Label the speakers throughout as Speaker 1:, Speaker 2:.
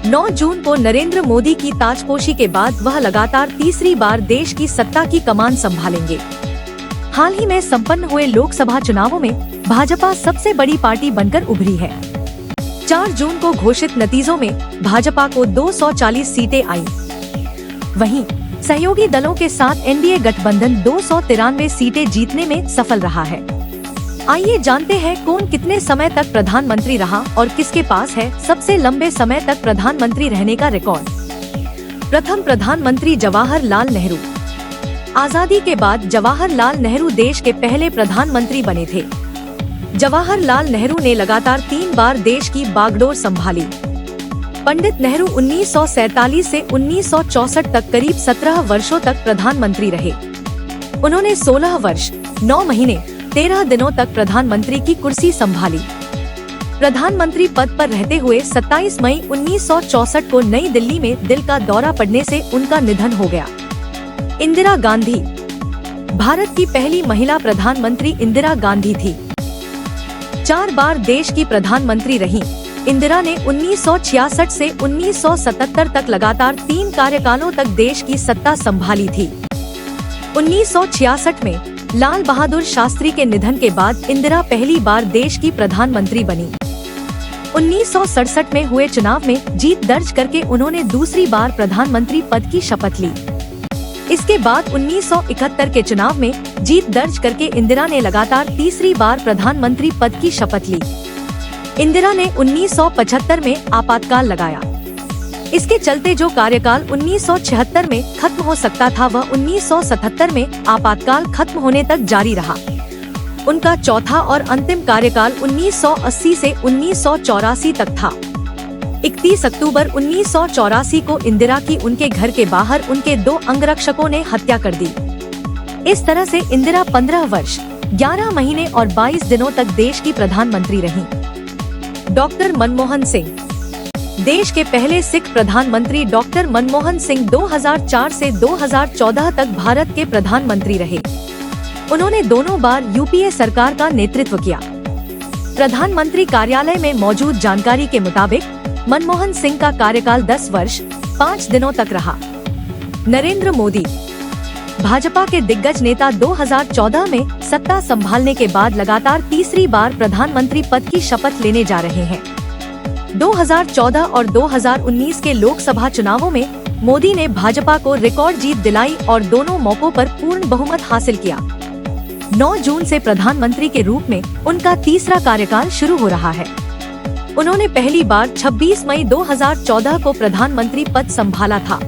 Speaker 1: 9 जून को नरेंद्र मोदी की ताजपोशी के बाद वह लगातार तीसरी बार देश की सत्ता की कमान संभालेंगे। हाल ही में संपन्न हुए लोकसभा चुनावों में भाजपा सबसे बड़ी पार्टी बनकर उभरी है। 4 जून को घोषित नतीजों में भाजपा को 240 सीटें आई। वहीं सहयोगी दलों के साथ एनडीए गठबंधन 293 सीटें जीतने में सफल रहा है। आइए जानते हैं कौन कितने समय तक प्रधानमंत्री रहा और किसके पास है सबसे लंबे समय तक प्रधानमंत्री रहने का रिकॉर्ड। प्रथम प्रधानमंत्री जवाहरलाल नेहरू। आजादी के बाद जवाहरलाल नेहरू देश के पहले प्रधानमंत्री बने थे। जवाहरलाल नेहरू ने लगातार 3 बार देश की बागडोर संभाली। पंडित नेहरू 1947 से 1964 तक करीब 17 वर्षों तक प्रधानमंत्री रहे। उन्होंने 16 वर्ष 9 महीने 13 दिनों तक प्रधानमंत्री की कुर्सी संभाली। प्रधानमंत्री पद पर रहते हुए 27 मई 1964 को नई दिल्ली में दिल का दौरा पड़ने से उनका निधन हो गया। इंदिरा गांधी। भारत की पहली महिला प्रधानमंत्री इंदिरा गांधी थी। 4 बार देश की प्रधानमंत्री रहीं। इंदिरा ने 1966 से 1977 तक लगातार 3 कार्यकालों तक देश की सत्ता संभाली थी। 1966 में लाल बहादुर शास्त्री के निधन के बाद इंदिरा पहली बार देश की प्रधानमंत्री बनी। 1967 में हुए चुनाव में जीत दर्ज करके उन्होंने दूसरी बार प्रधानमंत्री पद की शपथ ली। इसके बाद 1971 के चुनाव में जीत दर्ज करके इंदिरा ने लगातार तीसरी बार प्रधानमंत्री पद की शपथ ली। इंदिरा ने 1975 में आपातकाल लगाया। इसके चलते जो कार्यकाल 1976 में खत्म हो सकता था वह 1977 में आपातकाल खत्म होने तक जारी रहा। उनका चौथा और अंतिम कार्यकाल 1980 से 1984 तक था। 31 अक्टूबर 1984 को इंदिरा की उनके घर के बाहर उनके 2 अंगरक्षकों ने हत्या कर दी। इस तरह से इंदिरा 15 वर्ष 11 महीने और 22 दिनों तक देश की प्रधानमंत्री रहीं। डॉक्टर मनमोहन सिंह। देश के पहले सिख प्रधानमंत्री डॉक्टर मनमोहन सिंह 2004 से 2014 तक भारत के प्रधानमंत्री रहे। उन्होंने दोनों बार यूपीए सरकार का नेतृत्व किया। प्रधानमंत्री कार्यालय में मौजूद जानकारी के मुताबिक मनमोहन सिंह का कार्यकाल 10 वर्ष 5 दिनों तक रहा। नरेंद्र मोदी। भाजपा के दिग्गज नेता 2014 में सत्ता संभालने के बाद लगातार तीसरी बार प्रधानमंत्री पद की शपथ लेने जा रहे हैं। 2014 और 2019 के लोकसभा चुनावों में मोदी ने भाजपा को रिकॉर्ड जीत दिलाई और दोनों मौकों पर पूर्ण बहुमत हासिल किया। 9 जून से प्रधानमंत्री के रूप में उनका तीसरा कार्यकाल शुरू हो रहा है। उन्होंने पहली बार 26 मई 2014 को प्रधानमंत्री पद संभाला था।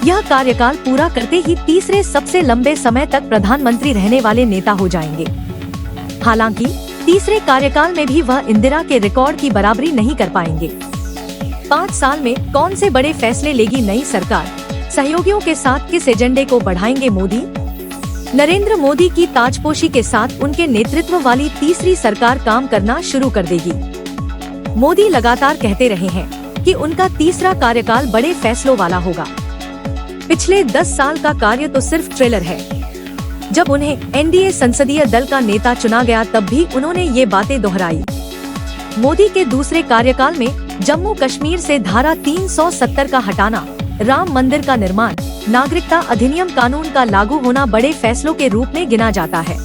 Speaker 1: यह कार्यकाल पूरा करते ही तीसरे सबसे लंबे समय तक प्रधानमंत्री रहने वाले नेता हो जाएंगे। हालांकि तीसरे कार्यकाल में भी वह इंदिरा के रिकॉर्ड की बराबरी नहीं कर पाएंगे। 5 साल में कौन से बड़े फैसले लेगी नई सरकार? सहयोगियों के साथ किस एजेंडे को बढ़ाएंगे मोदी? नरेंद्र मोदी की ताजपोशी के साथ उनके नेतृत्व वाली तीसरी सरकार काम करना शुरू कर देगी। मोदी लगातार कहते रहे हैं कि उनका तीसरा कार्यकाल बड़े फैसलों वाला होगा। पिछले 10 साल का कार्य तो सिर्फ ट्रेलर है। जब उन्हें एनडीए संसदीय दल का नेता चुना गया तब भी उन्होंने ये बातें दोहराई। मोदी के दूसरे कार्यकाल में जम्मू कश्मीर से धारा 370 का हटाना, राम मंदिर का निर्माण, नागरिकता अधिनियम कानून का लागू होना बड़े फैसलों के रूप में गिना जाता है।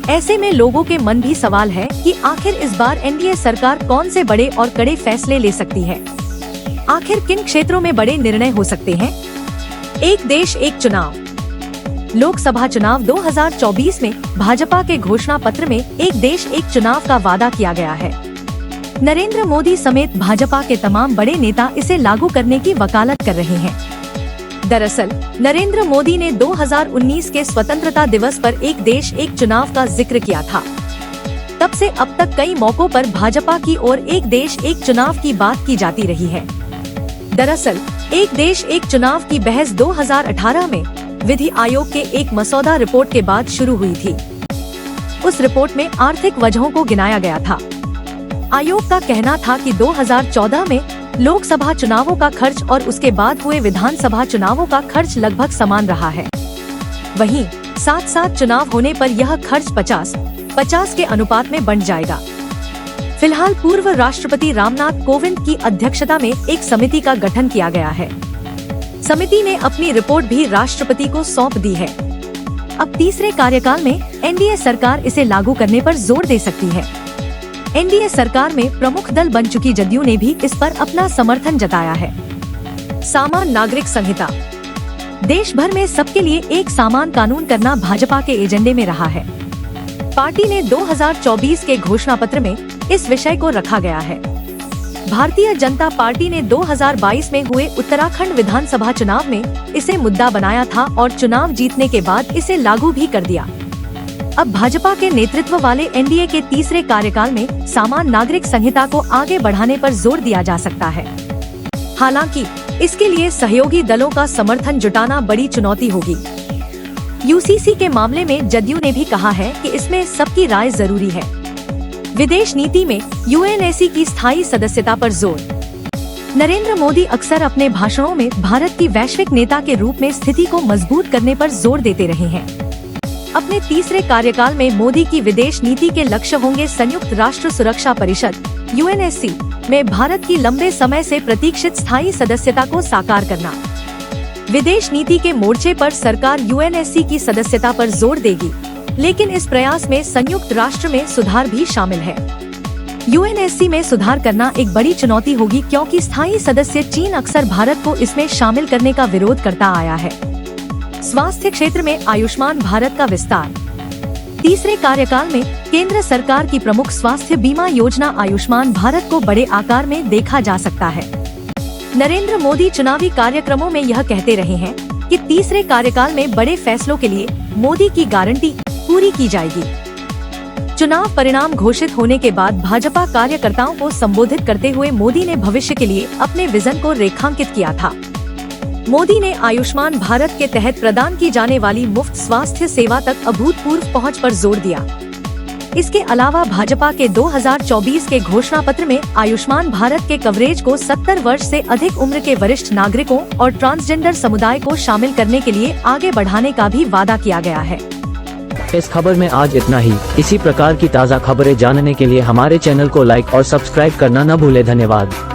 Speaker 1: ऐसे में लोगों के मन भी सवाल है कि आखिर इस बार एनडीए सरकार कौन से बड़े और कड़े फैसले ले सकती है? आखिर किन क्षेत्रों में बड़े निर्णय हो सकते हैं? एक देश एक चुनाव। लोकसभा चुनाव 2024 में भाजपा के घोषणा पत्र में एक देश एक चुनाव का वादा किया गया है। नरेंद्र मोदी समेत भाजपा के तमाम बड़े नेता इसे लागू करने की वकालत कर रहे हैं। दरअसल नरेंद्र मोदी ने 2019 के स्वतंत्रता दिवस पर एक देश एक चुनाव का जिक्र किया था। तब से अब तक कई मौकों पर भाजपा की ओर एक देश एक चुनाव की बात की जाती रही है। दरअसल एक देश एक चुनाव की बहस 2018 में विधि आयोग के एक मसौदा रिपोर्ट के बाद शुरू हुई थी। उस रिपोर्ट में आर्थिक वजहों को गिनाया गया था। आयोग का कहना था कि 2014 में लोकसभा चुनावों का खर्च और उसके बाद हुए विधानसभा चुनावों का खर्च लगभग समान रहा है। वहीं साथ साथ चुनाव होने पर यह खर्च 50-50 के अनुपात में बंट जाएगा। फिलहाल पूर्व राष्ट्रपति रामनाथ कोविंद की अध्यक्षता में एक समिति का गठन किया गया है। समिति ने अपनी रिपोर्ट भी राष्ट्रपति को सौंप दी है। अब तीसरे कार्यकाल में एनडीए सरकार इसे लागू करने पर जोर दे सकती है। एनडीए सरकार में प्रमुख दल बन चुकी जदयू ने भी इस पर अपना समर्थन जताया है। समान नागरिक संहिता। देश भर में सबके लिए एक समान कानून करना भाजपा के एजेंडे में रहा है। पार्टी ने 2024 के घोषणा पत्र में इस विषय को रखा गया है। भारतीय जनता पार्टी ने 2022 में हुए उत्तराखंड विधानसभा चुनाव में इसे मुद्दा बनाया था और चुनाव जीतने के बाद इसे लागू भी कर दिया। अब भाजपा के नेतृत्व वाले एनडीए के तीसरे कार्यकाल में समान नागरिक संहिता को आगे बढ़ाने पर जोर दिया जा सकता है। हालांकि इसके लिए सहयोगी दलों का समर्थन जुटाना बड़ी चुनौती होगी। यूसीसी के मामले में जदयू ने भी कहा है कि इसमें सबकी राय जरूरी है। विदेश नीति में यूएनएससी की स्थायी सदस्यता पर जोर। नरेंद्र मोदी अक्सर अपने भाषणों में भारत की वैश्विक नेता के रूप में स्थिति को मजबूत करने पर जोर देते रहे हैं। अपने तीसरे कार्यकाल में मोदी की विदेश नीति के लक्ष्य होंगे संयुक्त राष्ट्र सुरक्षा परिषद यूएनएससी में भारत की लंबे समय से प्रतीक्षित स्थायी सदस्यता को साकार करना। विदेश नीति के मोर्चे पर सरकार यूएनएससी की सदस्यता पर जोर देगी, लेकिन इस प्रयास में संयुक्त राष्ट्र में सुधार भी शामिल है। यूएनएससी में सुधार करना एक बड़ी चुनौती होगी क्योंकि स्थायी सदस्य चीन अक्सर भारत को इसमें शामिल करने का विरोध करता आया है। स्वास्थ्य क्षेत्र में आयुष्मान भारत का विस्तार। तीसरे कार्यकाल में केंद्र सरकार की प्रमुख स्वास्थ्य बीमा योजना आयुष्मान भारत को बड़े आकार में देखा जा सकता है। नरेंद्र मोदी चुनावी कार्यक्रमों में यह कहते रहे हैं कि तीसरे कार्यकाल में बड़े फैसलों के लिए मोदी की गारंटी पूरी की जाएगी। चुनाव परिणाम घोषित होने के बाद भाजपा कार्यकर्ताओं को संबोधित करते हुए मोदी ने भविष्य के लिए अपने विजन को रेखांकित किया था। मोदी ने आयुष्मान भारत के तहत प्रदान की जाने वाली मुफ्त स्वास्थ्य सेवा तक अभूतपूर्व पहुंच पर जोर दिया। इसके अलावा भाजपा के 2024 के घोषणा पत्र में आयुष्मान भारत के कवरेज को 70 वर्ष से अधिक उम्र के वरिष्ठ नागरिकों और ट्रांसजेंडर समुदाय को शामिल करने के लिए आगे बढ़ाने का भी वादा किया गया है।
Speaker 2: इस खबर में आज इतना ही। इसी प्रकार की ताज़ा खबरें जानने के लिए हमारे चैनल को लाइक और सब्सक्राइब करना न भूलें। धन्यवाद।